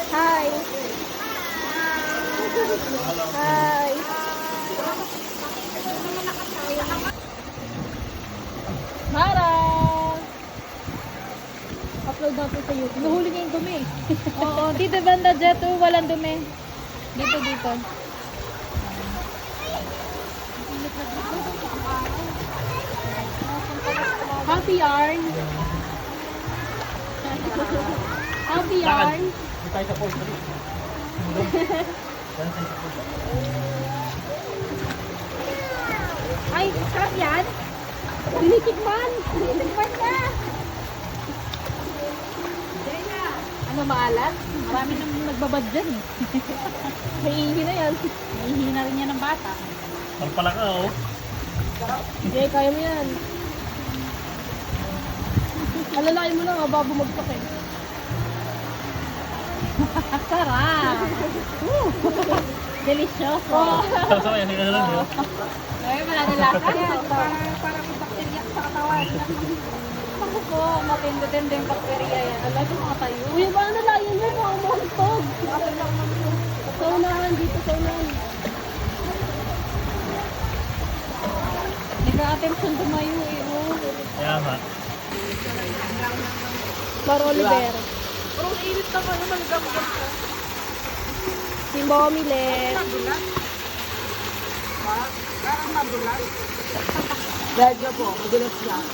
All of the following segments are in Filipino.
Hi. Hi. Mara! Upload natin sa YouTube. Nahuli niya yung dumi. Oo, dito banda jet, walang dumi. Dito. Happy yarn. Happy yarn. Hindi tayo sa post. Ay, sarap yan. Tinitikman. Tinitikman ka. Ano, maalat? Marami nang nagbabad dyan eh. Maiihi na yan. Maiihi na rin yan ng bata. Ang pala ka, oh. Hindi, kaya mo yan. Alalain mo lang, baba bumagsak eh. Sarap! Delicious! Oh. Sa yan, hindi na lang yun. Ay, wala na lasa. Parang may bakterya sa katawan. Ako po, matindi-tindi yung bakterya yan. Alam ko mga tayo. Uy, ba nalayan mo mga monstog? Sa unahan, dito sa unahan. Nag-a-attempt siyang tumayo eh. Oh. Kaya nga. Bar Oliver. Pero init naman naman gam-gam ka. Simbo Milet. Parang madulas. Dadya po, madulas lang.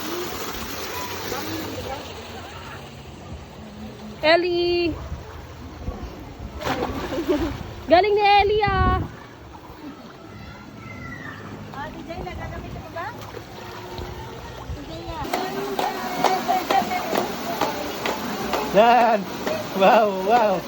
Ellie! Galing ni Ellie ah! DJ, nagagamit mo ba? Yan! Wow!